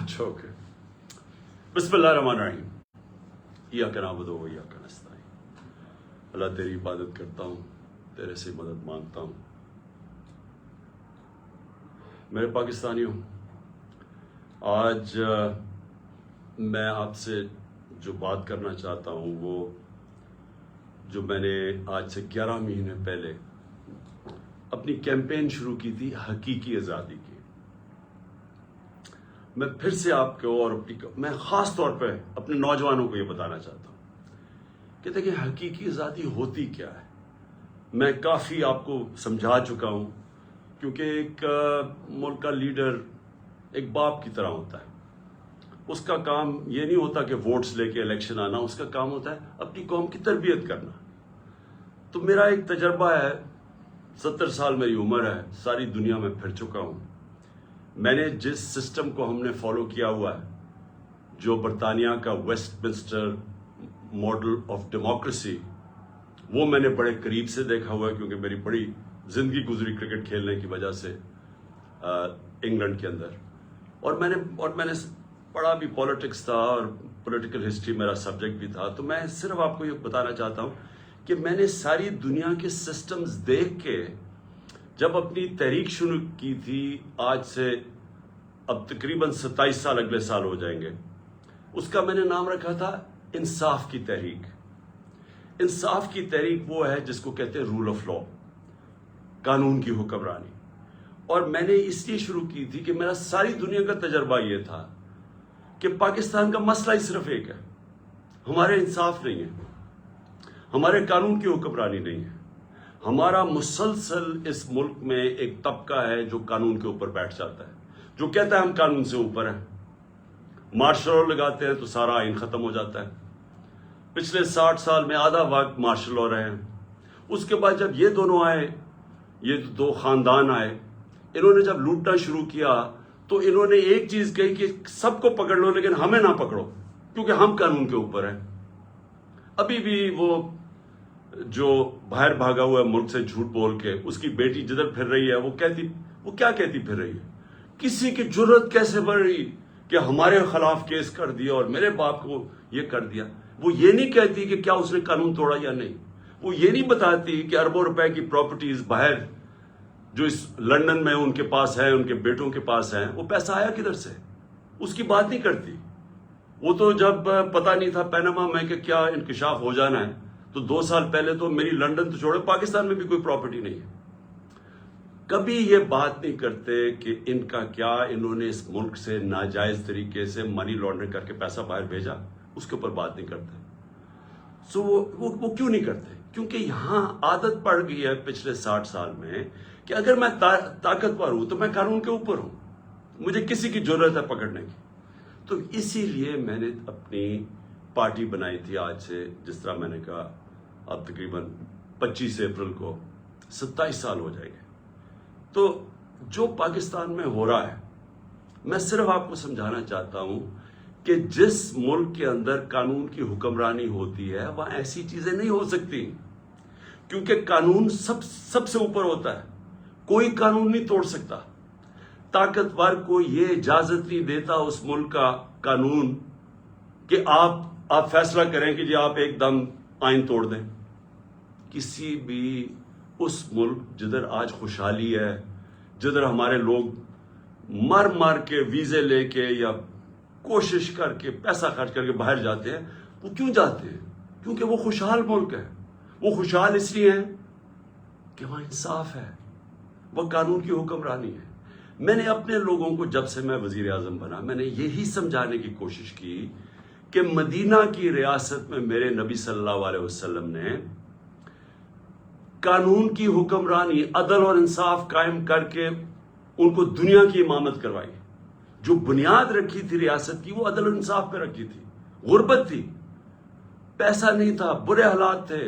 اچھا اوکے. بسم اللہ الرحمن الرحیم. ایاک نعبد و ایاک نستعین. اللہ تیری عبادت کرتا ہوں, تیرے سے مدد مانگتا ہوں. میرے پاکستانیوں, آج میں آپ سے جو بات کرنا چاہتا ہوں وہ جو میں نے آج سے 11 مہینے پہلے اپنی کیمپین شروع کی تھی حقیقی آزادی کی. میں پھر سے آپ کو اور میں خاص طور پہ اپنے نوجوانوں کو یہ بتانا چاہتا ہوں کہ دیکھیں حقیقی آزادی ہوتی کیا ہے. میں کافی آپ کو سمجھا چکا ہوں, کیونکہ ایک ملک کا لیڈر ایک باپ کی طرح ہوتا ہے. اس کا کام یہ نہیں ہوتا کہ ووٹس لے کے الیکشن آنا, اس کا کام ہوتا ہے اپنی قوم کی تربیت کرنا. تو میرا ایک تجربہ ہے, 70 سال میری عمر ہے, ساری دنیا میں پھر چکا ہوں. میں نے جس سسٹم کو ہم نے فالو کیا ہوا ہے, جو برطانیہ کا Westminster model of democracy, وہ میں نے بڑے قریب سے دیکھا ہوا ہے, کیونکہ میری بڑی زندگی گزری کرکٹ کھیلنے کی وجہ سے انگلینڈ کے اندر. اور میں نے پڑھا بھی پالیٹکس تھا اور پولیٹیکل ہسٹری میرا سبجیکٹ بھی تھا. تو میں صرف آپ کو یہ بتانا چاہتا ہوں کہ میں نے ساری دنیا کے سسٹمز دیکھ کے جب اپنی تحریک شروع کی تھی, آج سے اب تقریباً 27 سال اگلے سال ہو جائیں گے, اس کا میں نے نام رکھا تھا انصاف کی تحریک. انصاف کی تحریک وہ ہے جس کو کہتے ہیں رول آف لا, قانون کی حکمرانی. اور میں نے اس لیے شروع کی تھی کہ میرا ساری دنیا کا تجربہ یہ تھا کہ پاکستان کا مسئلہ ہی صرف ایک ہے, ہمارے انصاف نہیں ہے, ہمارے قانون کی حکمرانی نہیں ہے. ہمارا مسلسل اس ملک میں ایک طبقہ ہے جو قانون کے اوپر بیٹھ جاتا ہے, جو کہتا ہے ہم قانون سے اوپر ہیں. مارشل لا لگاتے ہیں تو سارا آئین ختم ہو جاتا ہے. پچھلے 60 سال میں آدھا وقت مارشل لا رہے ہیں. اس کے بعد جب یہ دونوں آئے, یہ دو خاندان آئے, انہوں نے جب لوٹنا شروع کیا تو انہوں نے ایک چیز کہی کہ سب کو پکڑ لو لیکن ہمیں نہ پکڑو, کیونکہ ہم قانون کے اوپر ہیں. ابھی بھی وہ جو باہر بھاگا ہوا ہے ملک سے جھوٹ بول کے, اس کی بیٹی جدھر پھر رہی ہے وہ کیا کہتی پھر رہی ہے, کسی کی جرت کیسے بڑھ رہی کہ ہمارے خلاف کیس کر دیا اور میرے باپ کو یہ کر دیا. وہ یہ نہیں کہتی کہ کیا اس نے قانون توڑا یا نہیں. وہ یہ نہیں بتاتی کہ اربوں روپے کی پراپرٹیز باہر جو اس لندن میں ان کے پاس ہے, ان کے بیٹوں کے پاس ہیں, وہ پیسہ آیا کدھر سے, اس کی بات نہیں کرتی. وہ تو جب پتہ نہیں تھا پیناما میں کہ کیا انکشاف ہو جانا ہے, تو 2 سال پہلے تو میری لندن تو چھوڑے پاکستان میں بھی کوئی پراپرٹی نہیں ہے. کبھی یہ بات نہیں کرتے کہ ان کا کیا, انہوں نے اس ملک سے ناجائز طریقے سے منی لانڈرنگ کر کے پیسہ باہر بھیجا, اس کے اوپر بات نہیں کرتے. سو وہ کیوں نہیں کرتے؟ کیونکہ یہاں عادت پڑ گئی ہے پچھلے 60 سال میں کہ اگر میں طاقتور ہوں تو میں قانون کے اوپر ہوں, مجھے کسی کی ضرورت ہے پکڑنے کی. تو اسی لیے میں نے اپنی پارٹی بنائی تھی. آج سے جس طرح میں نے کہا اب تقریباً 25 اپریل کو 27 سال ہو جائیں گے. تو جو پاکستان میں ہو رہا ہے, میں صرف آپ کو سمجھانا چاہتا ہوں کہ جس ملک کے اندر قانون کی حکمرانی ہوتی ہے وہاں ایسی چیزیں نہیں ہو سکتی, کیونکہ قانون سب سے اوپر ہوتا ہے. کوئی قانون نہیں توڑ سکتا. طاقتور کو یہ اجازت نہیں دیتا اس ملک کا قانون کہ آپ فیصلہ کریں کہ جی آپ ایک دم آئین توڑ دیں. کسی بھی اس ملک جدھر آج خوشحالی ہے, جدھر ہمارے لوگ مر کے ویزے لے کے یا کوشش کر کے پیسہ خرچ کر کے باہر جاتے ہیں, وہ کیوں جاتے ہیں؟ کیونکہ وہ خوشحال ملک ہے. وہ خوشحال اس لیے ہیں کہ وہاں انصاف ہے, وہ قانون کی حکمرانی ہے. میں نے اپنے لوگوں کو جب سے میں وزیر اعظم بنا, میں نے یہی سمجھانے کی کوشش کی کہ مدینہ کی ریاست میں میرے نبی صلی اللہ علیہ وسلم نے قانون کی حکمرانی, عدل اور انصاف قائم کر کے ان کو دنیا کی امامت کروائی. جو بنیاد رکھی تھی ریاست کی وہ عدل اور انصاف پہ رکھی تھی. غربت تھی, پیسہ نہیں تھا, برے حالات تھے,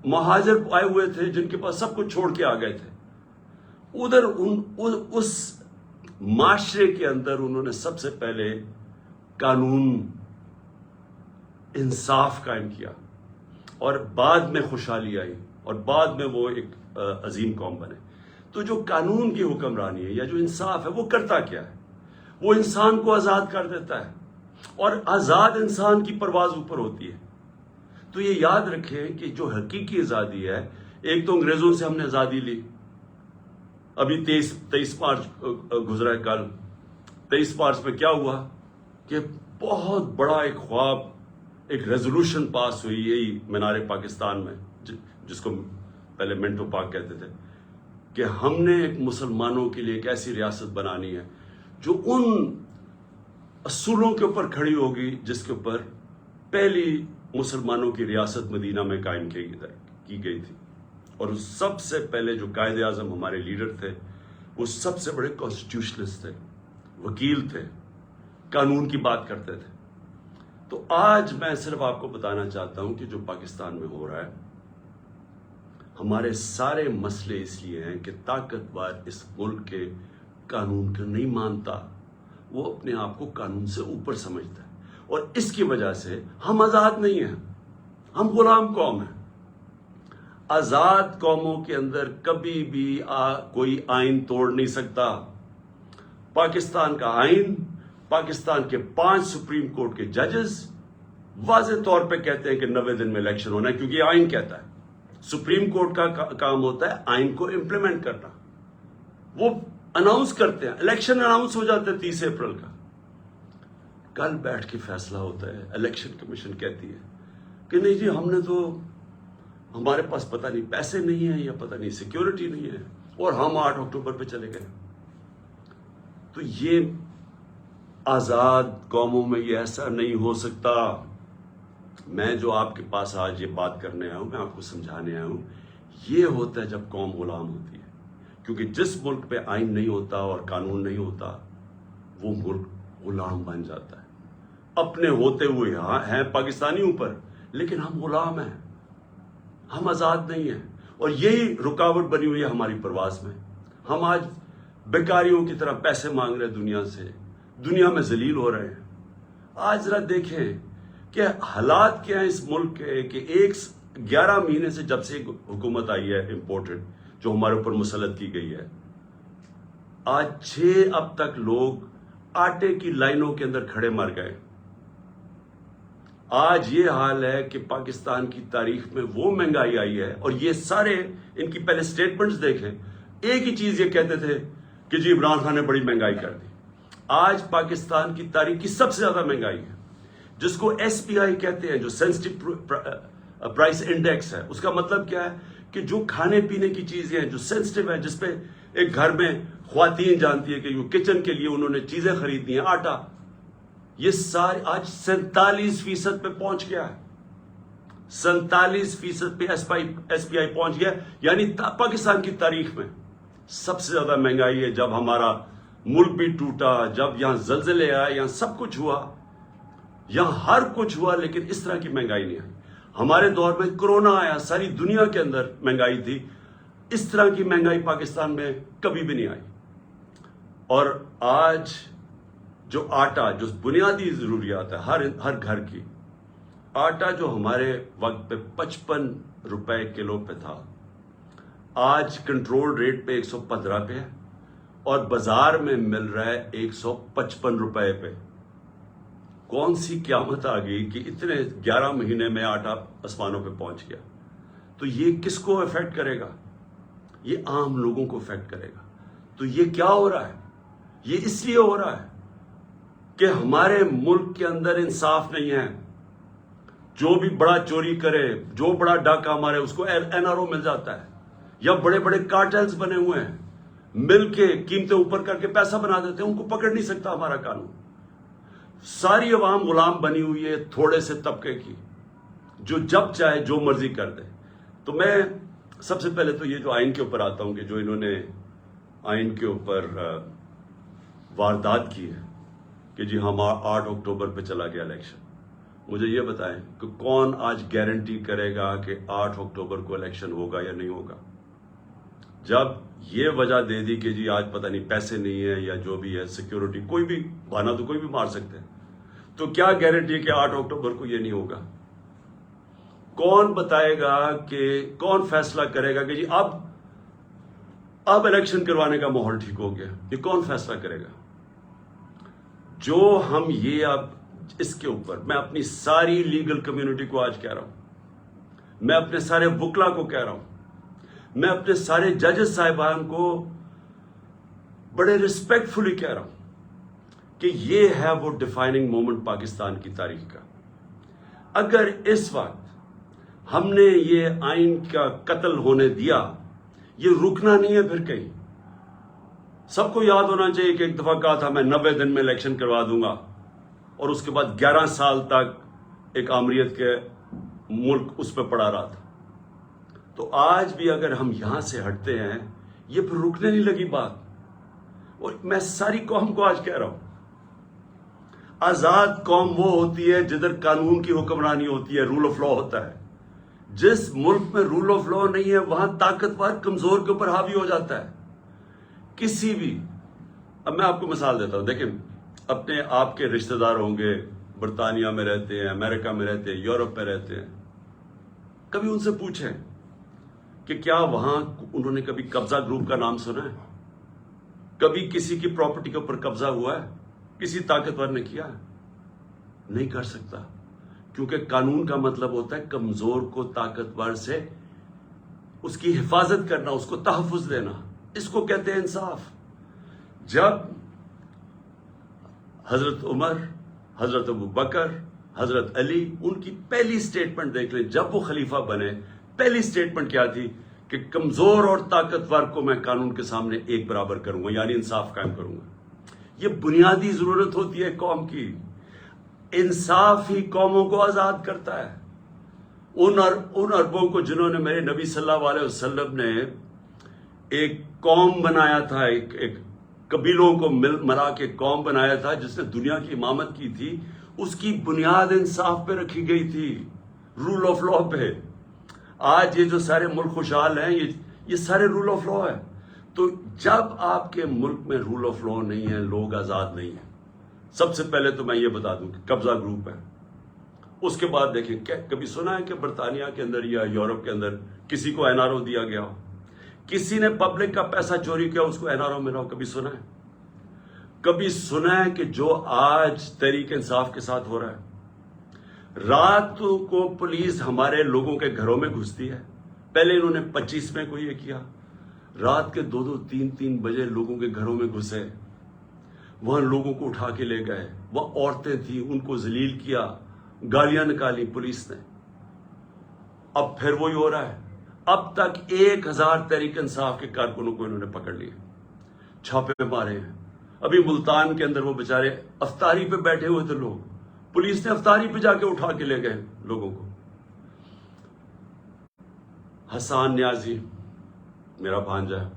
مہاجر آئے ہوئے تھے جن کے پاس سب کچھ چھوڑ کے آ گئے تھے. ادھر اس معاشرے کے اندر انہوں نے سب سے پہلے قانون انصاف قائم کیا, اور بعد میں خوشحالی آئی, اور بعد میں وہ ایک عظیم قوم بنے. تو جو قانون کی حکمرانی ہے یا جو انصاف ہے وہ کرتا کیا ہے؟ وہ انسان کو آزاد کر دیتا ہے، اور آزاد انسان کی پرواز اوپر ہوتی ہے۔ تو یہ یاد رکھیں کہ جو حقیقی آزادی ہے، ایک تو انگریزوں سے ہم نے آزادی لی، ابھی 23 مارچ گزرا ہے کل، 23 مارچ میں کیا ہوا کہ بہت بڑا ایک خواب، ایک ریزولوشن پاس ہوئی یہی مینار پاکستان میں، جس کو پہلے منٹو پاک کہتے تھے، کہ ہم نے ایک مسلمانوں کے لیے ایک ایسی ریاست بنانی ہے جو ان اصولوں کے اوپر کھڑی ہوگی جس کے اوپر پہلی مسلمانوں کی ریاست مدینہ میں قائم کی گئی تھی۔ اور سب سے پہلے جو قائد اعظم ہمارے لیڈر تھے، وہ سب سے بڑے کانسٹیٹیوشنسٹ تھے، وکیل تھے، قانون کی بات کرتے تھے۔ تو آج میں صرف آپ کو بتانا چاہتا ہوں کہ جو پاکستان میں ہو رہا ہے، ہمارے سارے مسئلے اس لیے ہیں کہ طاقتور اس ملک کے قانون کو نہیں مانتا، وہ اپنے آپ کو قانون سے اوپر سمجھتا ہے، اور اس کی وجہ سے ہم آزاد نہیں ہیں، ہم غلام قوم ہیں۔ آزاد قوموں کے اندر کبھی بھی کوئی آئین توڑ نہیں سکتا۔ پاکستان کا آئین، پاکستان کے 5 سپریم کورٹ کے ججز واضح طور پہ کہتے ہیں کہ 90 دن میں الیکشن ہونا ہے، کیونکہ یہ آئین کہتا ہے۔ سپریم کورٹ کا کام ہوتا ہے آئین کو امپلیمنٹ کرنا۔ وہ اناؤنس کرتے ہیں، الیکشن اناؤنس ہو جاتا ہے 30 اپریل کا، کل بیٹھ کے فیصلہ ہوتا ہے۔ الیکشن کمیشن کہتی ہے کہ نہیں جی، ہم نے تو، ہمارے پاس پتہ نہیں پیسے نہیں ہیں یا پتہ نہیں سیکیورٹی نہیں ہے، اور ہم 8 اکتوبر پہ چلے گئے۔ تو یہ آزاد قوموں میں یہ ایسا نہیں ہو سکتا۔ میں جو آپ کے پاس آج یہ بات کرنے آیا ہوں، میں آپ کو سمجھانے آیا ہوں، یہ ہوتا ہے جب قوم غلام ہوتی ہے، کیونکہ جس ملک پہ آئین نہیں ہوتا اور قانون نہیں ہوتا، وہ ملک غلام بن جاتا ہے۔ اپنے ہوتے ہوئے ہیں پاکستانی اوپر، لیکن ہم غلام ہیں، ہم آزاد نہیں ہیں، اور یہی رکاوٹ بنی ہوئی ہے ہماری پرواز میں۔ ہم آج بیکاریوں کی طرح پیسے مانگ رہے ہیں دنیا سے، دنیا میں ذلیل ہو رہے ہیں۔ آج ذرا دیکھیں کہ حالات کیا ہیں اس ملک کے، کہ 11 مہینے سے جب سے حکومت آئی ہے امپورٹڈ، جو ہمارے اوپر مسلط کی گئی ہے، آج 6 اب تک لوگ آٹے کی لائنوں کے اندر کھڑے مر گئے۔ آج یہ حال ہے کہ پاکستان کی تاریخ میں وہ مہنگائی آئی ہے، اور یہ سارے ان کی پہلے سٹیٹمنٹس دیکھیں، ایک ہی چیز یہ کہتے تھے کہ جی عمران خان نے بڑی مہنگائی کر دی۔ آج پاکستان کی تاریخ کی سب سے زیادہ مہنگائی ہے، جس کو SPI کہتے ہیں، جو سینسٹیو پرائس انڈیکس ہے۔ اس کا مطلب کیا ہے کہ جو کھانے پینے کی چیزیں ہیں جو سینسٹیو ہیں، جس پہ ایک گھر میں خواتین جانتی ہے کہ جو کچن کے لیے انہوں نے چیزیں خریدنی ہیں، آٹا، یہ سارے آج 47% پہ پہنچ گیا ہے۔ 47% پہ SPI پہنچ گیا، یعنی پاکستان کی تاریخ میں سب سے زیادہ مہنگائی ہے۔ جب ہمارا ملک بھی ٹوٹا، جب یہاں زلزلے آئے، یہاں سب کچھ ہوا، یہاں ہر کچھ ہوا، لیکن اس طرح کی مہنگائی نہیں آئی۔ ہمارے دور میں کرونا آیا، ساری دنیا کے اندر مہنگائی تھی، اس طرح کی مہنگائی پاکستان میں کبھی بھی نہیں آئی۔ اور آج جو آٹا، جو بنیادی ضروریات ہے ہر گھر کی، آٹا جو ہمارے وقت پہ 55 روپے کلو پہ تھا، آج کنٹرول ریٹ پہ 115 پہ ہے، اور بازار میں مل رہا ہے 155 روپے پہ۔ کون سی قیامت آ گئی کہ اتنے 11 مہینے میں آٹا آسمانوں پہ پہنچ گیا؟ تو یہ کس کو افیکٹ کرے گا؟ یہ عام لوگوں کو افیکٹ کرے گا۔ تو یہ کیا ہو رہا ہے؟ یہ اس لیے ہو رہا ہے کہ ہمارے ملک کے اندر انصاف نہیں ہے۔ جو بھی بڑا چوری کرے، جو بڑا ڈاکہ مارے، اس کو NRO مل جاتا ہے، یا بڑے بڑے کارٹلز بنے ہوئے ہیں، مل کے قیمتیں اوپر کر کے پیسہ بنا دیتے ہیں، ان کو پکڑ نہیں سکتا ہمارا قانون۔ ساری عوام غلام بنی ہوئی ہے تھوڑے سے طبقے کی، جو جب چاہے جو مرضی کر دے۔ تو میں سب سے پہلے تو یہ جو آئین کے اوپر آتا ہوں، کہ جو انہوں نے آئین کے اوپر واردات کی ہے کہ جی ہم 8 اکتوبر پہ چلا گیا الیکشن، مجھے یہ بتائیں کہ کون آج گارنٹی کرے گا کہ 8 اکتوبر کو الیکشن ہوگا یا نہیں ہوگا؟ جب یہ وجہ دے دی کہ جی آج پتہ نہیں پیسے نہیں ہے یا جو بھی ہے، سیکیورٹی، کوئی بھی بہانہ تو کوئی بھی مار سکتے ہیں، تو کیا گارنٹی ہے کہ 8 اکتوبر کو یہ نہیں ہوگا؟ کون بتائے گا کہ کون فیصلہ کرے گا کہ جی اب الیکشن کروانے کا ماحول ٹھیک ہو گیا؟ یہ کون فیصلہ کرے گا؟ جو ہم یہ اب اس کے اوپر میں اپنی ساری لیگل کمیونٹی کو آج کہہ رہا ہوں، میں اپنے سارے وکلا کو کہہ رہا ہوں، میں اپنے سارے ججز صاحبان کو بڑے ریسپیکٹ فلی کہہ رہا ہوں کہ یہ ہے وہ ڈیفائننگ مومنٹ پاکستان کی تاریخ کا۔ اگر اس وقت ہم نے یہ آئین کا قتل ہونے دیا، یہ رکنا نہیں ہے پھر کہیں۔ سب کو یاد ہونا چاہیے کہ ایک دفعہ کہا تھا میں 90 دن میں الیکشن کروا دوں گا، اور اس کے بعد 11 سال تک ایک آمریت کے ملک اس پہ پڑا رہا تھا۔ تو آج بھی اگر ہم یہاں سے ہٹتے ہیں، یہ پھر رکنے نہیں لگی بات۔ اور میں ساری قوم کو آج کہہ رہا ہوں، آزاد قوم وہ ہوتی ہے جدھر قانون کی حکمرانی ہوتی ہے، رول آف لا ہوتا ہے۔ جس ملک میں رول آف لا نہیں ہے، وہاں طاقتور کمزور کے اوپر حاوی ہو جاتا ہے۔ کسی بھی، اب میں آپ کو مثال دیتا ہوں، دیکھیں اپنے آپ کے رشتہ دار ہوں گے، برطانیہ میں رہتے ہیں، امریکہ میں رہتے ہیں، یورپ میں رہتے ہیں، کبھی ان سے پوچھیں کہ کیا وہاں انہوں نے کبھی قبضہ گروپ کا نام سنا ہے؟ کبھی کسی کی پراپرٹی کے اوپر قبضہ ہوا ہے؟ کسی طاقتور نے کیا ہے؟ نہیں کر سکتا، کیونکہ قانون کا مطلب ہوتا ہے کمزور کو طاقتور سے اس کی حفاظت کرنا، اس کو تحفظ دینا۔ اس کو کہتے ہیں انصاف۔ جب حضرت عمر، حضرت ابو بکر، حضرت علی، ان کی پہلی سٹیٹمنٹ دیکھ لیں، جب وہ خلیفہ بنے پہلی سٹیٹمنٹ کیا تھی کہ کمزور اور طاقتور کو میں قانون کے سامنے ایک برابر کروں گا، یعنی انصاف قائم کروں گا۔ یہ بنیادی ضرورت ہوتی ہے قوم کی۔ انصاف ہی قوموں کو آزاد کرتا ہے۔ ان اربوں کو جنہوں نے میرے نبی صلی اللہ علیہ وسلم نے ایک قوم بنایا تھا، ایک قبیلوں کو ملا کے قوم بنایا تھا جس نے دنیا کی امامت کی تھی، اس کی بنیاد انصاف پہ رکھی گئی تھی، رول آف لا پہ۔ آج یہ جو سارے ملک خوشحال ہیں، یہ سارے رول آف لا ہے۔ تو جب آپ کے ملک میں رول آف لا نہیں ہے، لوگ آزاد نہیں ہیں۔ سب سے پہلے تو میں یہ بتا دوں کہ قبضہ گروپ ہے۔ اس کے بعد دیکھیں، کبھی سنا ہے کہ برطانیہ کے اندر یا یورپ کے اندر کسی کو NRO دیا گیا ہو؟ کسی نے پبلک کا پیسہ چوری کیا، اس کو NRO ملا ہو؟ کبھی سنا ہے؟ کبھی سنا ہے کہ جو آج تحریک انصاف کے ساتھ ہو رہا ہے؟ رات کو پولیس ہمارے لوگوں کے گھروں میں گھستی ہے۔ پہلے انہوں نے 25 میں کو یہ کیا، رات کے 2-2, 3-3 بجے لوگوں کے گھروں میں گھسے، وہاں لوگوں کو اٹھا کے لے گئے، وہ عورتیں تھیں، ان کو ذلیل کیا، گالیاں نکالی پولیس نے۔ اب پھر وہی ہو رہا ہے۔ اب تک 1000 تحریک انصاف کے کارکنوں کو انہوں نے پکڑ لیا، چھاپے مارے ہیں۔ ابھی ملتان کے اندر وہ بیچارے افطاری پہ بیٹھے ہوئے تھے لوگ، پولیس نے افطاری پہ جا کے اٹھا کے لے گئے لوگوں کو۔ حسان نیازی میرا بھانجا ہے،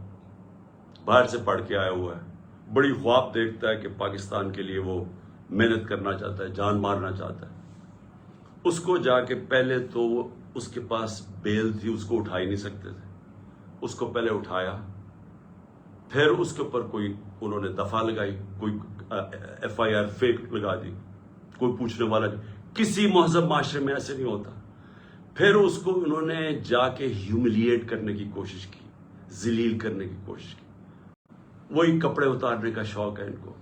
باہر سے پڑھ کے آیا ہوا ہے، بڑی خواب دیکھتا ہے کہ پاکستان کے لیے وہ محنت کرنا چاہتا ہے، جان مارنا چاہتا ہے۔ اس کو جا کے پہلے تو اس کے پاس بیل تھی، اس کو اٹھا ہی نہیں سکتے تھے، اس کو پہلے اٹھایا، پھر اس کے اوپر کوئی انہوں نے دفعہ لگائی، کوئی FIR فیک لگا دی، کوئی پوچھنے والا نہیں۔ کسی مہذب معاشرے میں ایسے نہیں ہوتا۔ پھر اس کو انہوں نے جا کے ہیوملیٹ کرنے کی کوشش کی، ذلیل کرنے کی کوشش کی۔ وہی کپڑے اتارنے کا شوق ہے ان کو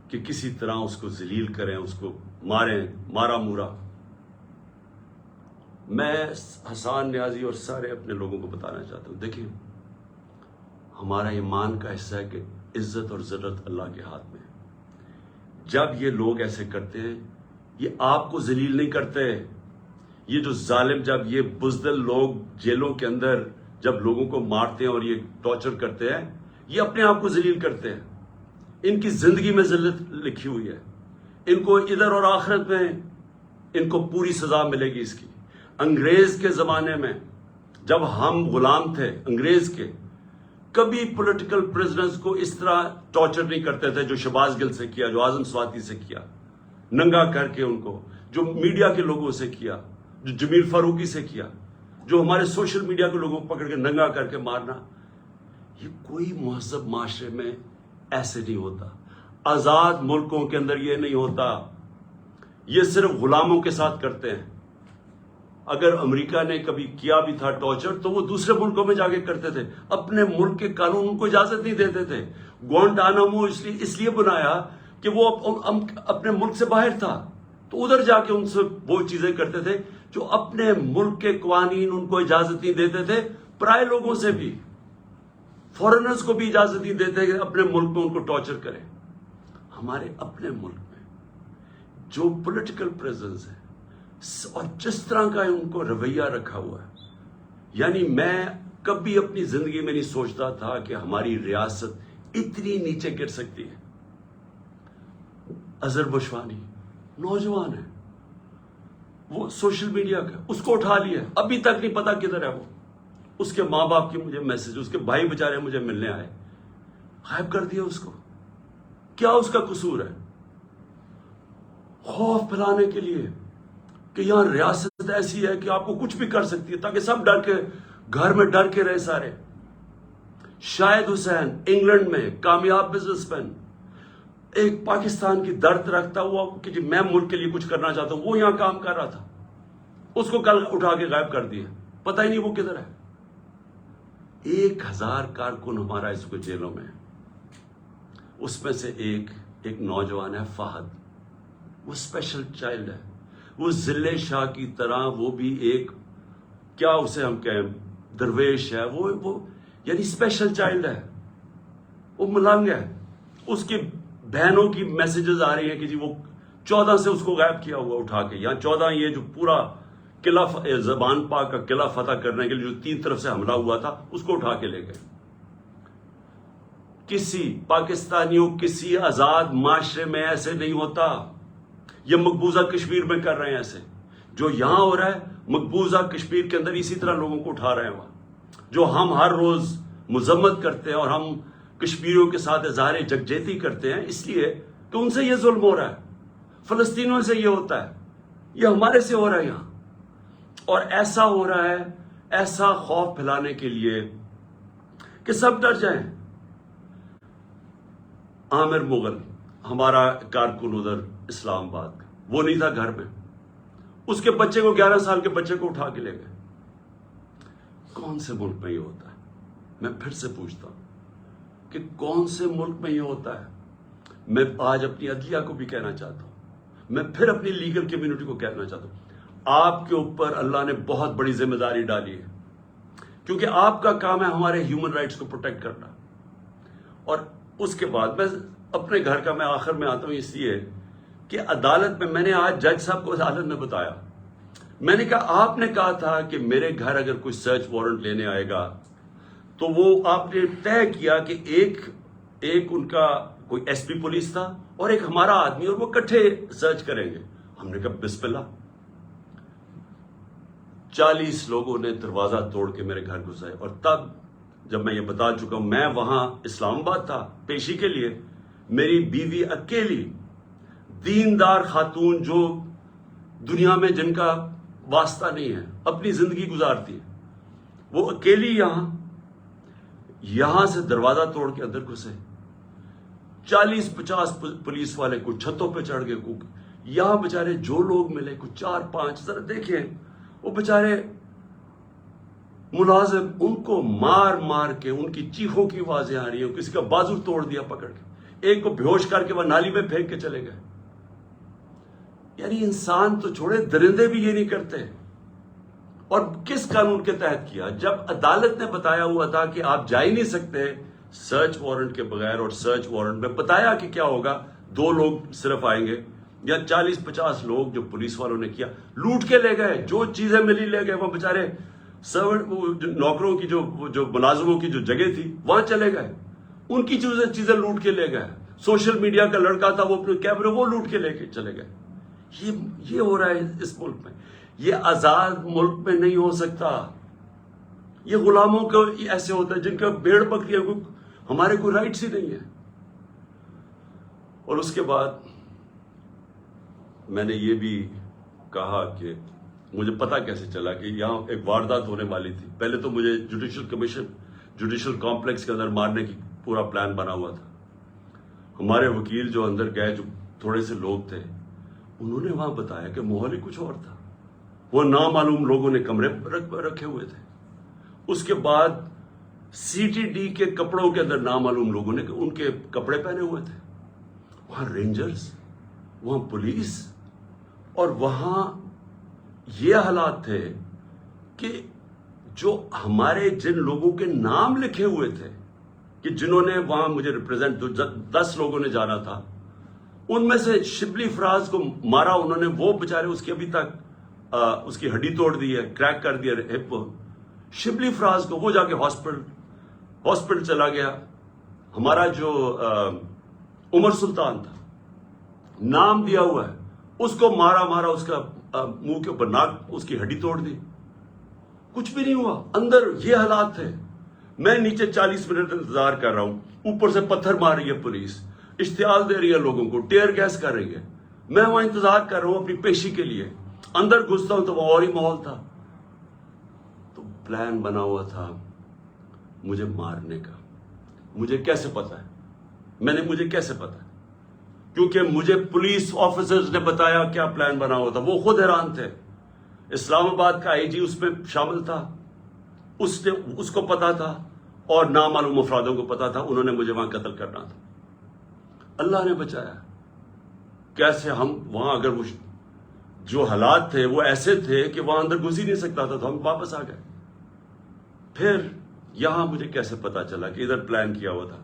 کہ کسی طرح اس کو ذلیل کریں، اس کو ماریں، مارا مورا۔ میں حسان نیازی اور سارے اپنے لوگوں کو بتانا چاہتا ہوں، دیکھیں ہمارا ایمان کا حصہ ہے کہ عزت اور ذلت اللہ کے ہاتھ میں ہے۔ جب یہ لوگ ایسے کرتے ہیں، یہ آپ کو ذلیل نہیں کرتے۔ یہ جو ظالم، جب یہ بزدل لوگ جیلوں کے اندر جب لوگوں کو مارتے ہیں اور یہ ٹارچر کرتے ہیں، یہ اپنے آپ کو ذلیل کرتے ہیں۔ ان کی زندگی میں ذلت لکھی ہوئی ہے، ان کو ادھر اور آخرت میں ان کو پوری سزا ملے گی اس کی۔ انگریز کے زمانے میں جب ہم غلام تھے انگریز کے، کبھی پولیٹیکل پرزنرز کو اس طرح ٹارچر نہیں کرتے تھے جو شہباز گل سے کیا، جو اعظم سواتی سے کیا، ننگا کر کے ان کو، جو میڈیا کے لوگوں سے کیا، جو جمیل فاروقی سے کیا، جو ہمارے سوشل میڈیا کے لوگوں کو پکڑ کے ننگا کر کے مارنا۔ یہ کوئی مہذب معاشرے میں ایسے نہیں ہوتا، آزاد ملکوں کے اندر یہ نہیں ہوتا۔ یہ صرف غلاموں کے ساتھ کرتے ہیں۔ اگر امریکہ نے کبھی کیا بھی تھا ٹارچر تو وہ دوسرے ملکوں میں جا کے کرتے تھے، اپنے ملک کے قانون ان کو اجازت نہیں دیتے تھے۔ گوانٹانامو اس لیے بنایا کہ وہ اپنے ملک سے باہر تھا تو ادھر جا کے ان سے وہ چیزیں کرتے تھے جو اپنے ملک کے قوانین ان کو اجازت نہیں دیتے تھے، پرائے لوگوں سے بھی، فورنرز کو بھی اجازت نہیں دیتے کہ اپنے ملک میں ان کو ٹارچر کریں۔ ہمارے اپنے ملک میں جو پولیٹیکل پریزنس ہے اور جس طرح کا ان کو رویہ رکھا ہوا ہے، یعنی میں کبھی اپنی زندگی میں نہیں سوچتا تھا کہ ہماری ریاست اتنی نیچے گر سکتی ہے۔ اظہر بشوانی نوجوان ہے، وہ سوشل میڈیا کا، اس کو اٹھا لیا، ابھی تک نہیں پتا کدھر ہے وہ۔ اس کے ماں باپ کی مجھے میسج، اس کے بھائی بےچارے مجھے ملنے آئے، غائب کر دیا اس کو۔ کیا اس کا قصور ہے؟ خوف پھیلانے کے لیے کہ یہاں ریاست ایسی ہے کہ آپ کو کچھ بھی کر سکتی ہے، تاکہ سب ڈر کے گھر میں ڈر کے رہے سارے۔ شاہد حسین انگلینڈ میں کامیاب بزنس مین، ایک پاکستان کی درد رکھتا ہوا کہ جی میں ملک کے لیے کچھ کرنا چاہتا ہوں، وہ یہاں کام کر رہا تھا، اس کو کل اٹھا کے غائب کر دیا، پتہ ہی نہیں وہ کدھر ہے۔ 1000 کارکن ہمارا اس کو جیلوں میں ہے، اس میں سے ایک نوجوان ہے فہد، وہ اسپیشل چائلڈ ہے، وہ ضلع شاہ کی طرح، وہ بھی ایک کیا اسے ہم کہیں درویش ہے، وہ یعنی اسپیشل چائلڈ ہے، وہ ملنگ ہے۔ اس کی بہنوں کی میسیجز آ رہی ہیں کہ جی وہ 14 سے اس کو غائب کیا ہوا اٹھا کے، یہاں 14 یہ جو پورا قلعہ زبان پاک کا قلعہ فتح کرنے کے لیے جو 3 طرف سے حملہ ہوا تھا اس کو اٹھا کے لے گئے۔ کسی پاکستانیوں کسی آزاد معاشرے میں ایسے نہیں ہوتا، یہ مقبوضہ کشمیر میں کر رہے ہیں ایسے، جو یہاں ہو رہا ہے مقبوضہ کشمیر کے اندر اسی طرح لوگوں کو اٹھا رہے ہیں وہاں، جو ہم ہر روز مذمت کرتے ہیں اور ہم کشمیریوں کے ساتھ اظہار یکجہتی کرتے ہیں اس لیے کہ ان سے یہ ظلم ہو رہا ہے، فلسطینیوں سے یہ ہوتا ہے، یہ ہمارے سے ہو رہا ہے یہاں، اور ایسا ہو رہا ہے ایسا خوف پھیلانے کے لیے کہ سب ڈر جائیں۔ عامر مغل ہمارا کارکن ادھر اسلام آباد کا، وہ نہیں تھا گھر میں، اس کے بچے کو 11 سال کے بچے کو اٹھا کے لے گئے۔ کون سے ملک میں یہ ہوتا ہے؟ میں پھر سے پوچھتا ہوں کہ کون سے ملک میں یہ ہوتا ہے؟ میں آج اپنی عدلیہ کو بھی کہنا چاہتا ہوں، میں پھر اپنی لیگل کمیونٹی کو کہنا چاہتا ہوں، آپ کے اوپر اللہ نے بہت بڑی ذمہ داری ڈالی ہے، کیونکہ آپ کا کام ہے ہمارے ہیومن رائٹس کو پروٹیکٹ کرنا۔ اور اس کے بعد میں اپنے گھر کا میں آخر میں آتا ہوں اس لیے کہ عدالت میں نے آج جج صاحب کو عدالت میں بتایا، میں نے کہا آپ نے کہا تھا کہ میرے گھر اگر کوئی سرچ وارنٹ لینے آئے گا تو وہ آپ نے طے کیا کہ ایک ان کا کوئی ایس پی پولیس تھا اور ایک ہمارا آدمی، اور وہ اکٹھے سرچ کریں گے۔ ہم نے کہا بسم اللہ۔ 40 لوگوں نے دروازہ توڑ کے میرے گھر گھسائے، اور تب جب میں یہ بتا چکا ہوں، میں وہاں اسلام آباد تھا پیشی کے لیے، میری بیوی اکیلی دیندار خاتون جو دنیا میں جن کا واسطہ نہیں ہے، اپنی زندگی گزارتی ہے، وہ اکیلی یہاں سے دروازہ توڑ کے اندر گھسے۔ 40-50 پولیس والے کچھ چھتوں پہ چڑھ گئے، یہاں بےچارے جو لوگ ملے کچھ 4-5، ذرا دیکھیں وہ بےچارے ملازم، ان کو مار مار کے ان کی چیخوں کی آوازیں آ رہی ہیں، کسی کا بازو توڑ دیا پکڑ کے، ایک کو بیہوش کر کے وہ نالی میں پھینک کے چلے گئے۔ یعنی انسان تو چھوڑے، درندے بھی یہ نہیں کرتے۔ اور کس قانون کے تحت کیا؟ جب عدالت نے بتایا ہوا تھا کہ آپ جا ہی نہیں سکتے سرچ وارنٹ کے بغیر، اور سرچ وارنٹ میں بتایا کہ کیا ہوگا، 2 لوگ صرف آئیں گے یا 40-50 لوگ جو پولیس والوں نے کیا، لوٹ کے لے گئے، جو چیزیں ملی لے گئے، وہ بےچارے سرونٹ نوکروں کی جو ملازموں کی جو جگہ تھی وہاں چلے گئے، ان کی چیزیں لوٹ کے لے گئے۔ سوشل میڈیا کا لڑکا تھا، وہ اپنے کیمرے وہ لوٹ کے لے کے چلے گئے۔ یہ ہو رہا ہے اس ملک میں، یہ آزاد ملک میں نہیں ہو سکتا۔ یہ غلاموں کو ایسے ہوتا ہے جن کا بھیڑ بکریاں، ہمارے کوئی رائٹس ہی نہیں ہے۔ اور اس کے بعد میں نے یہ بھی کہا کہ مجھے پتا کیسے چلا کہ یہاں ایک واردات ہونے والی تھی۔ پہلے تو مجھے جوڈیشل کمپلیکس کے اندر مارنے کی پورا پلان بنا ہوا تھا۔ ہمارے وکیل جو اندر گئے، جو تھوڑے سے لوگ تھے، انہوں نے وہاں بتایا کہ ماحول ہی کچھ اور تھا، وہ نامعلوم لوگوں نے کمرے رکھے ہوئے تھے۔ اس کے بعد CTD کے کپڑوں کے اندر نامعلوم لوگوں نے ان کے کپڑے پہنے ہوئے تھے، وہاں رینجرز، وہاں پولیس، اور وہاں یہ حالات تھے کہ جو ہمارے جن لوگوں کے نام لکھے ہوئے تھے کہ جنہوں نے وہاں مجھے ریپرزینٹ 10 لوگوں نے جانا تھا، ان میں سے شبلی فراز کو مارا انہوں نے، وہ بےچارے اس کی ابھی تک اس کی ہڈی توڑ دی ہے، کریک کر دیا ہپ۔ شبلی فراز کو وہ جا کے ہاسپٹل چلا گیا۔ ہمارا جو عمر سلطان تھا، نام دیا ہوا ہے، اس کو مارا اس کا منہ کے اوپر ناک، اس کی ہڈی توڑ دی، کچھ بھی نہیں ہوا۔ اندر یہ حالات تھے، میں نیچے 40 منٹ انتظار کر رہا ہوں، اوپر سے پتھر مار رہی ہے پولیس، اشتعال دے رہی ہے لوگوں کو، ٹیئر گیس کر رہی ہے، میں وہاں انتظار کر رہا ہوں اپنی پیشی کے لیے۔ اندر گھستا ہوں تو وہ اور ہی ماحول تھا۔ تو پلان بنا ہوا تھا مجھے مارنے کا۔ مجھے کیسے پتا ہے؟ مجھے کیسے پتا ہے؟ کیونکہ مجھے پولیس آفیسرز نے بتایا کیا پلان بنا ہوا تھا، وہ خود حیران تھے۔ اسلام آباد کا آئی جی اس میں شامل تھا، اس کو پتا تھا، اور نامعلوم افرادوں کو پتا تھا، انہوں نے مجھے وہاں قتل کرنا تھا۔ اللہ نے بچایا۔ کیسے ہم وہاں، اگر وہ جو حالات تھے وہ ایسے تھے کہ وہاں اندر گھس ہی نہیں سکتا تھا، تو ہم واپس آ گئے۔ پھر یہاں مجھے کیسے پتا چلا کہ ادھر پلان کیا ہوا تھا؟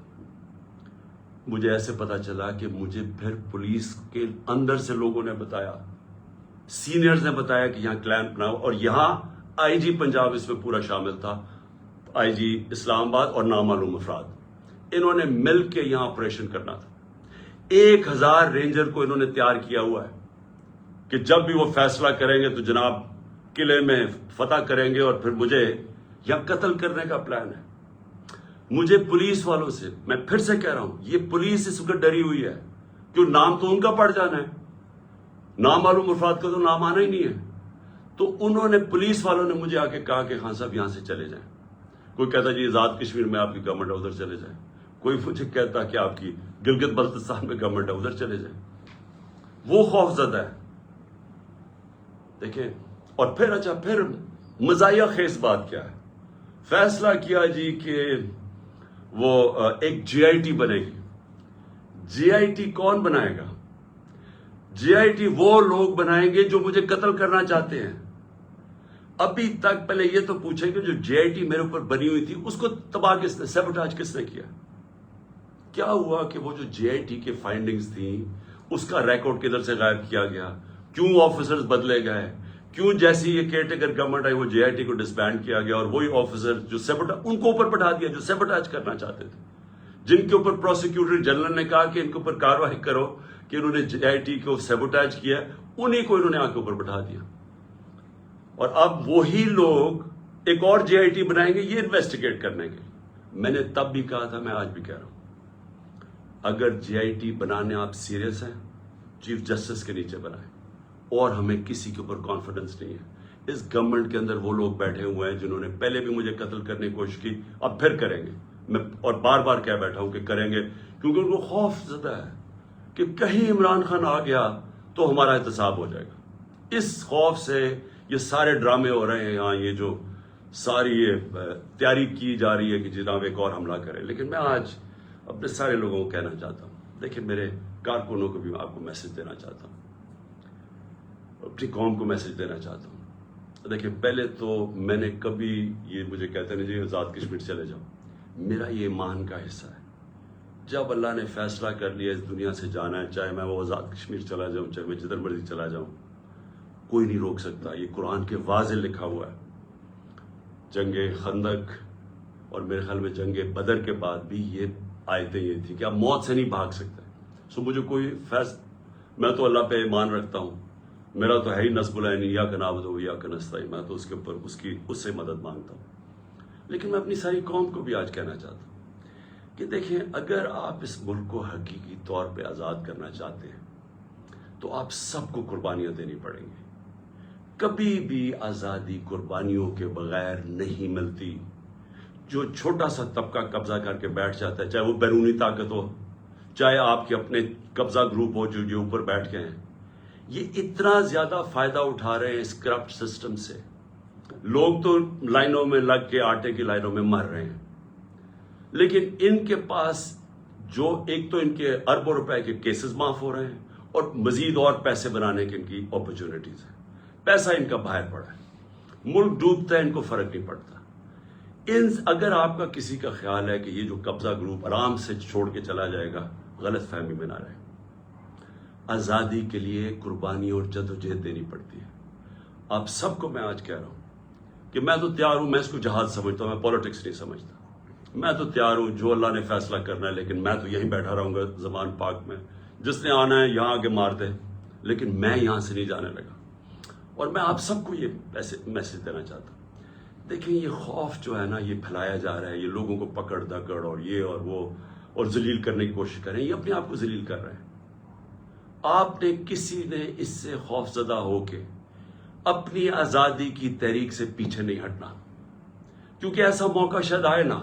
مجھے ایسے پتا چلا کہ مجھے پھر پولیس کے اندر سے لوگوں نے بتایا، سینئرز نے بتایا کہ یہاں پلان بناؤ، اور یہاں آئی جی پنجاب اس میں پورا شامل تھا، آئی جی اسلام آباد اور نامعلوم افراد، انہوں نے مل کے یہاں آپریشن کرنا تھا۔ 1000 رینجر کو انہوں نے تیار کیا ہوا ہے کہ جب بھی وہ فیصلہ کریں گے تو جناب قلعے میں فتح کریں گے، اور پھر مجھے یہاں قتل کرنے کا پلان ہے۔ مجھے پولیس والوں سے، میں پھر سے کہہ رہا ہوں، یہ پولیس اس وقت ڈری ہوئی ہے، کیوں نام تو ان کا پڑ جانا ہے، نامعلوم افراد کا تو نام آنا ہی نہیں ہے۔ تو انہوں نے، پولیس والوں نے مجھے آ کے کہا کہ خان صاحب یہاں سے چلے جائیں۔ کوئی کہتا جی آزاد کشمیر میں آپ کی گورنمنٹ ہے، ادھر چلے جائیں۔ کوئی مجھے کہتا کہ آپ کی گلگت بلتستان میں گورنمنٹ ہے، ادھر چلے جائیں۔ وہ خوف زدہ ہے، دیکھیں۔ اور پھر مزاحیہ خیز بات کیا ہے؟ فیصلہ کیا جی کہ وہ ایک جے آئی ٹی بنے گی۔ جے آئی ٹی کون بنائے گا؟ جے آئی ٹی وہ لوگ بنائیں گے جو مجھے قتل کرنا چاہتے ہیں۔ ابھی تک پہلے یہ تو پوچھیں کہ جو جے آئی ٹی میرے اوپر بنی ہوئی تھی اس کو تباہ کس نے، سیبوٹاج کس نے کیا؟ کیا ہوا کہ وہ جو جے آئی ٹی کے فائنڈنگز تھیں اس کا ریکارڈ کدھر سے غائب کیا گیا؟ کیوں آفیسرز بدلے گئے؟ کیوں جیسی یہ کیئر ٹیکر گورنمنٹ آئی وہ جے آئی ٹی کو ڈسبینڈ کیا گیا، اور وہی آفیسر جو ان کو اوپر بٹھا دیا جو سیبوٹاج کرنا چاہتے تھے، جن کے اوپر پروسیکیوٹر جنرل نے کہا کہ ان کے اوپر کاروائی کرو کہ انہوں نے جے آئی ٹی کو سیبوٹاج کیا، انہی کو انہوں نے آ کے اوپر بٹھا دیا۔ اور اب وہی لوگ ایک اور جے آئی ٹی بنائیں گے یہ انویسٹیگیٹ کرنے کے۔ میں نے تب بھی کہا تھا، میں آج بھی کہہ رہا ہوں، اگر جے آئی ٹی بنانے آپ سیریس ہیں، چیف جسٹس کے نیچے بنائیں، اور ہمیں کسی کے اوپر کانفیڈنس نہیں ہے۔ اس گورنمنٹ کے اندر وہ لوگ بیٹھے ہوئے ہیں جنہوں نے پہلے بھی مجھے قتل کرنے کی کوشش کی، اب پھر کریں گے، میں اور بار بار کہہ بیٹھا ہوں کہ کریں گے، کیونکہ ان کو خوف زدہ ہے کہ کہیں عمران خان آ گیا تو ہمارا احتساب ہو جائے گا۔ اس خوف سے یہ سارے ڈرامے ہو رہے ہیں یہاں، یہ جو ساری یہ تیاری کی جا رہی ہے کہ جناب ایک اور حملہ کرے۔ لیکن میں آج اپنے سارے لوگوں کو کہنا چاہتا ہوں، دیکھیں میرے کارکنوں کو بھی میں آپ کو میسج دینا چاہتا ہوں، اپنی قوم کو میسج دینا چاہتا ہوں۔ دیکھیں پہلے تو میں نے کبھی، یہ مجھے کہتے ہیں جی آزاد کشمیر چلے جاؤ، میرا یہ ایمان کا حصہ ہے، جب اللہ نے فیصلہ کر لیا اس دنیا سے جانا ہے، چاہے میں وہ آزاد کشمیر چلا جاؤں، چاہے میں جدھر مرضی چلا جاؤں، کوئی نہیں روک سکتا۔ یہ قرآن کے واضح لکھا ہوا ہے۔ جنگ خندق اور میرے خیال میں جنگ بدر کے بعد بھی یہ آیتیں یہ تھی کہ آپ موت سے نہیں بھاگ سکتے۔ سو مجھے کوئی میں تو اللہ پہ ایمان رکھتا ہوں، میرا تو ہے ہی نصب العین یا کا نعبد و یا کا نستعین، میں تو اس کے اوپر اس سے مدد مانگتا ہوں۔ لیکن میں اپنی ساری قوم کو بھی آج کہنا چاہتا ہوں کہ دیکھیں، اگر آپ اس ملک کو حقیقی طور پہ آزاد کرنا چاہتے ہیں تو آپ سب کو قربانیاں دینی پڑیں گی۔ کبھی بھی آزادی قربانیوں کے بغیر نہیں ملتی۔ جو چھوٹا سا طبقہ قبضہ کر کے بیٹھ جاتا ہے، چاہے وہ بیرونی طاقت ہو، چاہے آپ کے اپنے قبضہ گروپ ہو جو اوپر بیٹھ گئے ہیں، یہ اتنا زیادہ فائدہ اٹھا رہے ہیں اس کرپٹ سسٹم سے۔ لوگ تو لائنوں میں لگ کے آٹے کی لائنوں میں مر رہے ہیں، لیکن ان کے پاس جو ایک تو ان کے اربوں روپے کے کیسز معاف ہو رہے ہیں اور مزید اور پیسے بنانے کی ان کی اپرچونٹیز ہیں. پیسہ ان کا باہر پڑا ہے, ملک ڈوبتا ہے, ان کو فرق نہیں پڑتا. اگر آپ کا کسی کا خیال ہے کہ یہ جو قبضہ گروپ آرام سے چھوڑ کے چلا جائے گا, غلط فہمی میں نہ رہے. آزادی کے لیے قربانی اور جدوجہد دینی پڑتی ہے. آپ سب کو میں آج کہہ رہا ہوں کہ میں تو تیار ہوں, میں اس کو جہاد سمجھتا ہوں, میں پولیٹکس نہیں سمجھتا. میں تو تیار ہوں, جو اللہ نے فیصلہ کرنا ہے, لیکن میں تو یہیں بیٹھا رہوں گا زمان پاک میں. جس نے آنا ہے یہاں آگے مار دے, لیکن میں یہاں سے نہیں جانے لگا. اور میں آپ سب کو یہ میسج دینا چاہتا ہوں. دیکھیں, یہ خوف جو ہے نا, یہ پھیلایا جا رہا ہے, یہ لوگوں کو پکڑ دکڑ اور یہ اور وہ اور ذلیل کرنے کی کوشش کر رہے ہیں. یہ اپنے آپ کو ذلیل کر رہے ہیں. آپ نے کسی نے اس سے خوف زدہ ہو کے اپنی آزادی کی تحریک سے پیچھے نہیں ہٹنا, کیونکہ ایسا موقع شاید آئے نا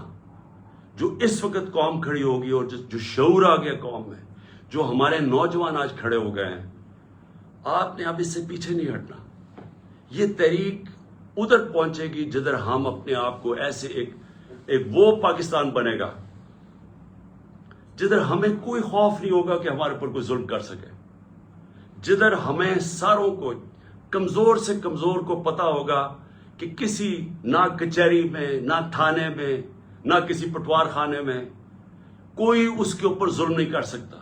جو اس وقت قوم کھڑی ہوگی اور جو شعور آ گیا قوم میں, جو ہمارے نوجوان آج کھڑے ہو گئے ہیں. آپ نے اب اس سے پیچھے نہیں ہٹنا. یہ تحریک ادھر پہنچے گی جدھر ہم اپنے آپ کو ایسے ایک وہ پاکستان بنے گا جدھر ہمیں کوئی خوف نہیں ہوگا کہ ہمارے اوپر کوئی ظلم کر سکے, جدھر ہمیں ساروں کو, کمزور سے کمزور کو پتا ہوگا کہ کسی نہ کچہری میں, نہ تھانے میں, نہ کسی پٹوار خانے میں کوئی اس کے اوپر ظلم نہیں کر سکتا.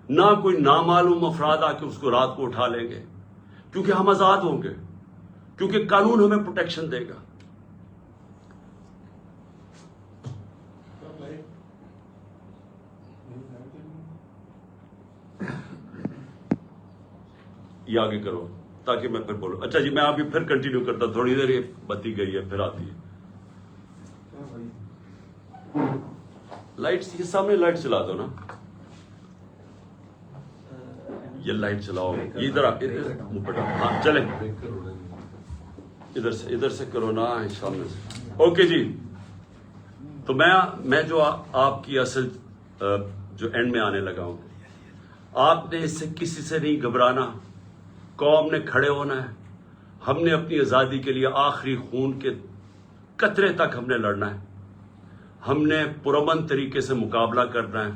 نہ کوئی نامعلوم افراد آ کے اس کو رات کو اٹھا لیں گے, کیونکہ ہم آزاد ہوں گے, کیونکہ قانون ہمیں پروٹیکشن دے گا. یہ آگے کرو تاکہ میں پھر بولوں. اچھا جی, میں ابھی پھر کنٹینیو کرتا ہوں, تھوڑی دیر یہ بتی گئی ہے پھر آتی ہے. لائٹس, یہ سامنے لائٹ چلا دو نا, یہ لائٹ چلاؤ, یہ ادھر ہاں چلے, ادھر سے کرو نا, سامنے سے. اوکے جی, تو میں جو آپ کی اصل جو اینڈ میں آنے لگا ہوں, آپ نے اس سے کسی سے نہیں گھبرانا. قوم نے کھڑے ہونا ہے. ہم نے اپنی آزادی کے لیے آخری خون کے قطرے تک ہم نے لڑنا ہے. ہم نے پرامن طریقے سے مقابلہ کرنا ہے.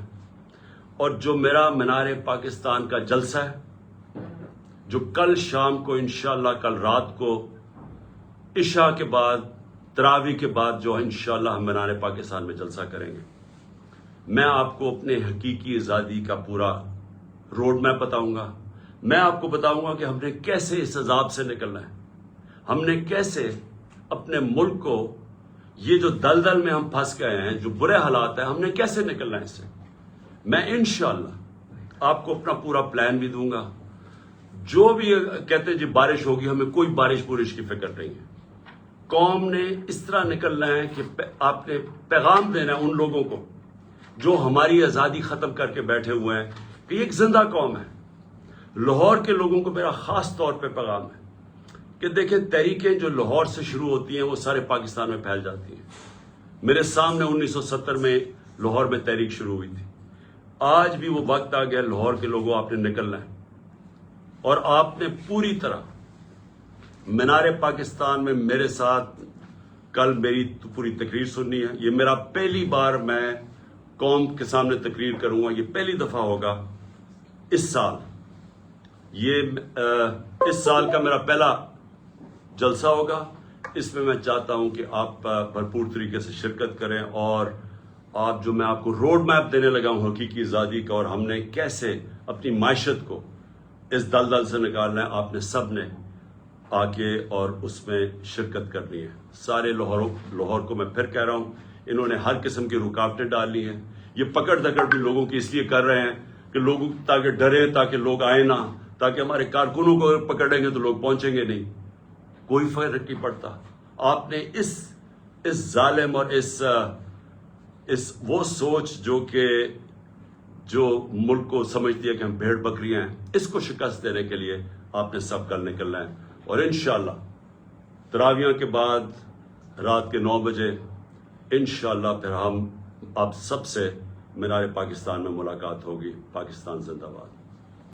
اور جو میرا مینار پاکستان کا جلسہ ہے, جو کل شام کو انشاءاللہ, کل رات کو عشاء کے بعد, تراویح کے بعد جو انشاءاللہ ہم مینار پاکستان میں جلسہ کریں گے, میں آپ کو اپنے حقیقی آزادی کا پورا روڈ میپ بتاؤں گا. میں آپ کو بتاؤں گا کہ ہم نے کیسے اس عذاب سے نکلنا ہے, ہم نے کیسے اپنے ملک کو, یہ جو دلدل میں ہم پھنس گئے ہیں, جو برے حالات ہیں, ہم نے کیسے نکلنا ہے اس سے. میں انشاءاللہ آپ کو اپنا پورا پلان بھی دوں گا. جو بھی کہتے ہیں جی بارش ہوگی, ہمیں کوئی بارش کی فکر نہیں ہے. قوم نے اس طرح نکلنا ہے کہ آپ نے پیغام دینا ہے ان لوگوں کو جو ہماری آزادی ختم کر کے بیٹھے ہوئے ہیں کہ یہ ایک زندہ قوم ہے. لاہور کے لوگوں کو میرا خاص طور پہ پیغام ہے کہ دیکھیں, تحریکیں جو لاہور سے شروع ہوتی ہیں وہ سارے پاکستان میں پھیل جاتی ہیں. میرے سامنے 1970 میں لاہور میں تحریک شروع ہوئی تھی. آج بھی وہ وقت آ گیا, لاہور کے لوگوں آپ نے نکلنا ہے, اور آپ نے پوری طرح مینار پاکستان میں میرے ساتھ کل میری پوری تقریر سننی ہے. یہ میرا پہلی بار میں قوم کے سامنے تقریر کروں گا, یہ پہلی دفعہ ہوگا اس سال. یہ اس سال کا میرا پہلا جلسہ ہوگا. اس میں چاہتا ہوں کہ آپ بھرپور طریقے سے شرکت کریں, اور آپ جو میں آپ کو روڈ میپ دینے لگا ہوں حقیقی آزادی کا, اور ہم نے کیسے اپنی معیشت کو اس دلدل سے نکالنا ہے, آپ نے سب نے آ کے اور اس میں شرکت کرنی ہے. سارے لاہور کو میں پھر کہہ رہا ہوں, انہوں نے ہر قسم کی رکاوٹیں ڈالی ہیں. یہ پکڑ دکڑ بھی لوگوں کی اس لیے کر رہے ہیں کہ لوگ تاکہ ڈرے, تاکہ لوگ آئے نہ, تاکہ ہمارے کارکنوں کو پکڑیں گے تو لوگ پہنچیں گے نہیں. کوئی فرق نہیں پڑتا. آپ نے اس ظالم اور اس وہ سوچ جو ملک کو سمجھتی ہے کہ ہم بھیڑ بکریاں ہیں, اس کو شکست دینے کے لیے آپ نے سب کل نکلنا ہے. اور انشاءاللہ تراویح کے بعد رات کے 9 بجے انشاءاللہ پھر ہم آپ سب سے مینار پاکستان میں ملاقات ہوگی. پاکستان زندہ باد.